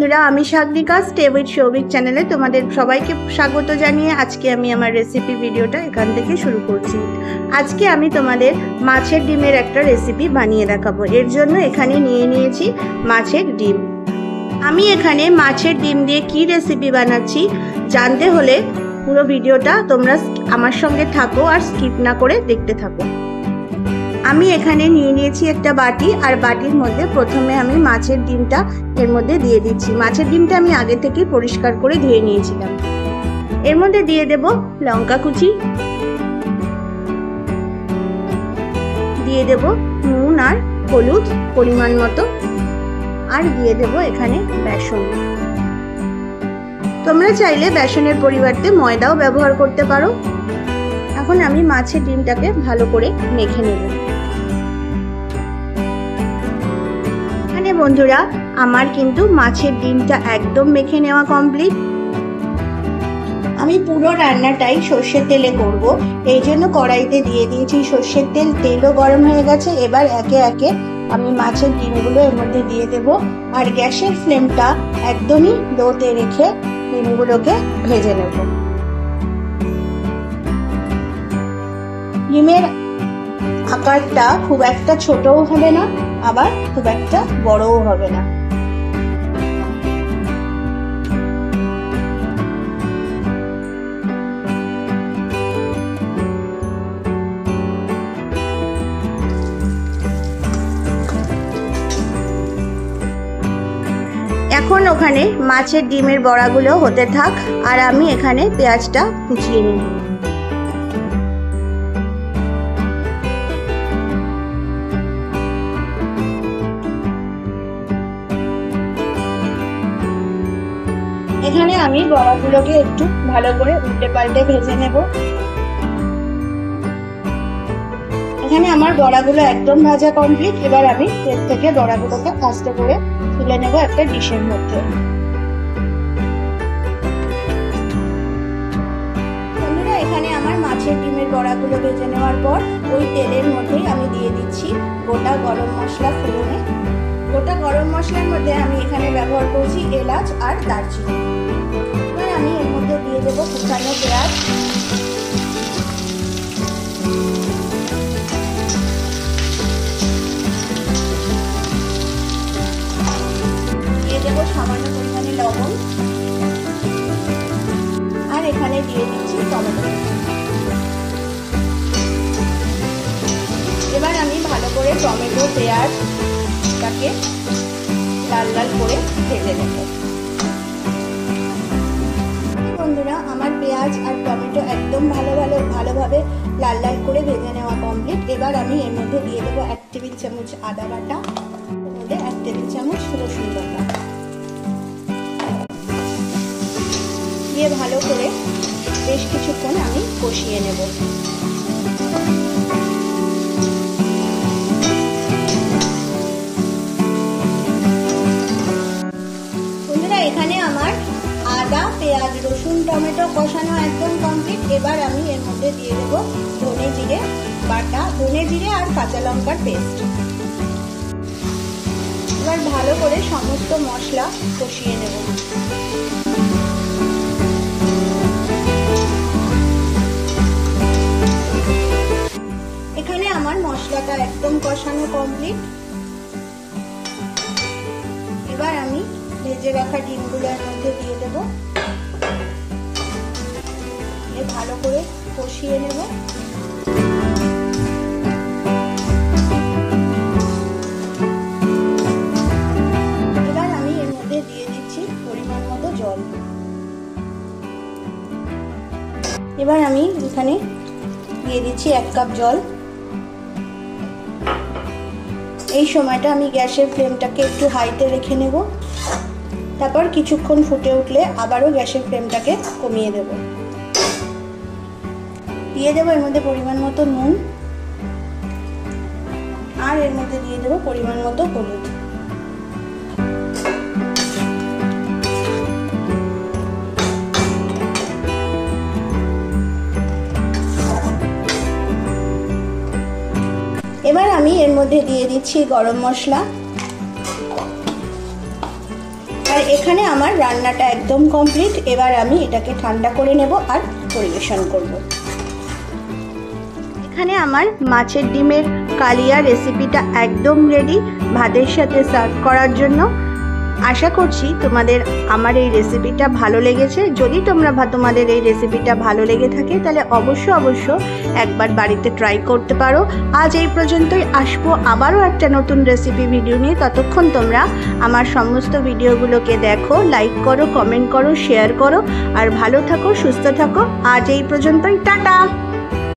বন্ধুরা, আমি Sagarika stay with Souvik চ্যানেলে তোমাদের সবাইকে স্বাগত জানিয়ে আজকে আমি আমার রেসিপি ভিডিওটা এখান থেকে শুরু করছি। আজকে আমি তোমাদের মাছের ডিমের একটা রেসিপি বানিয়ে দেখাবো। এর জন্য এখানে নিয়ে নিয়েছি মাছের ডিম। আমি এখানে মাছের ডিম দিয়ে কি রেসিপি বানাচ্ছি জানতে হলে পুরো ভিডিওটা তোমরা আমার সঙ্গে থাকো আর স্কিপ না করে দেখতে থাকো। আমি এখানে নিয়ে নিয়েছি একটা বাটি, আর বাটির মধ্যে প্রথমে আমি মাছের ডিমটা এর মধ্যে দিয়ে দিচ্ছি। মাছের ডিমটা আমি আগে থেকে পরিষ্কার করে ধুয়ে নিয়েছিলাম। এর মধ্যে দিয়ে দেব লঙ্কা কুচি, দিয়ে দেব নুন আর হলুদ পরিমাণ মতো, আর দিয়ে দেব এখানে বেসন। তোমরা চাইলে বেসনের পরিবর্তে ময়দাও ব্যবহার করতে পারো। এখন আমি মাছের ডিমটাকে ভালো করে মেখে নেব। বন্ধুরা, আমার কিন্তু মাছের ডিমটা একদম মেখে নেওয়া কমপ্লিট। আমি পুরো রান্নাটাই সর্ষের তেলে করব, এই জন্য কড়াইতে দিয়ে দিয়েছি সর্ষের তেল। তেলও গরম হয়ে গেছে। এবার একে একে আমি মাছের ডিমগুলো এর মধ্যে দিয়ে দেব, আর গ্যাসের ফ্লেমটা একদমই লোতে রেখে ডিমগুলোকে ভেজে নেব। ডিমের আকারটা খুব একটা ছোটও হবে না, আবার খুব একটা বড়ও হবে না। এখন ওখানে মাছের ডিমের বড়াগুলো হতে থাক, আর আমি এখানে পেঁয়াজটা কুচিয়ে নিই। এখানে আমি বড়াগুলোকে একটু ভালো করে উল্টে পাল্টে ভেজে নেব। এখানে আমার বড়াগুলো একদম ভাজা কমপ্লিট। এবার আমি তেল থেকে বড়াগুলোকে আস্তে করে তুলে নেব একটা ডিশের মধ্যে। বন্ধুরা, এখানে আমার মাছের ডিমের বড়াগুলো ভেজে নেওয়ার পর ওই তেলের মধ্যেই আমি দিয়ে দিচ্ছি গোটা গরম মশলা ফোড়নে। গোটা গরম মশলার মধ্যে আমি এখানে ব্যবহার করছি এলাচ আর দারচিনি। এবার আমি এর মধ্যে দিয়ে দেবো কুচানো পেঁয়াজ, দিয়ে দেবো সামান্য পরিমাণে লবণ, আর এখানে দিয়ে দিচ্ছি টমেটো। এবার আমি ভালো করে টমেটো পেঁয়াজটাকে লাল লাল করে ভেজে নেব। বন্ধুরা, আমার পেঁয়াজ আর টমেটো একদম ভালোভাবে লাল লাল করে ভেজে নেওয়া কমপ্লিট। এবার আমি এর মধ্যে দিয়ে দেবো 1 টেবিল চামচ আদা বাটা, এর মধ্যে 1 টেবিল চামচ রসুন বাটা, দিয়ে ভালো করে বেশ কিছুক্ষণ আমি কষিয়ে নেব। এখানে আমার আদা পেঁয়াজ রসুন টমেটো কষানো একদম কমপ্লিট। এবার আমি এর মধ্যে দিয়ে দেবো ধনে জিরে বাটা, ধনে জিরে আর কাঁচা লঙ্কার পেস্ট। এবার ভালো করে সমস্ত মশলা কষিয়ে নেব। এখানে আমার মশলাটা একদম কষানো কমপ্লিট। এবার আমি ভেজে রাখা ডিমগুলো এর মধ্যে দিয়ে দেবো, ভালো করে কষিয়ে নেব। এবার আমি এর মধ্যে দিয়ে দিচ্ছি পরিমাণ মতো জল। এবার আমি এখানে দিয়ে দিচ্ছি 1 কাপ জল। এই সময়টা আমি গ্যাসের ফ্লেমটাকে একটু হাইতে রেখে নেব। তারপর কিছুক্ষণ ফুটে উঠলে আবারও গ্যাসের ফ্লেমটাকে কমিয়ে দেব। দিয়ে দেবো এর মধ্যে পরিমাণ মতো নুন, আর এর মধ্যে দিয়ে দেবো পরিমাণ মতো হলুদ। এবার আমি এর মধ্যে দিয়ে দিচ্ছি গরম মশলা, আর এখানে আমার রান্নাটা একদম কমপ্লিট। এবার আমি এটাকে ঠান্ডা করে নেব আর পরিবেশন করব। এখানে আমার মাছের ডিমের কালিয়া রেসিপিটা একদম রেডি ভাতের সাথে সার্ভ করার জন্য। আশা করছি তোমাদের আমার এই রেসিপিটা ভালো লেগেছে। যদি তোমাদের এই রেসিপিটা ভালো লেগে থাকে তাহলে অবশ্য একবার বাড়িতে ট্রাই করতে পারো। আজ এই পর্যন্তই, আসবো আবারও একটা নতুন রেসিপি ভিডিও নিয়ে। ততক্ষণ তোমরা আমার সমস্ত ভিডিওগুলোকে দেখো, লাইক করো, কমেন্ট করো, শেয়ার করো আর ভালো থাকো, সুস্থ থাকো। আজ এই পর্যন্তই, টাটা।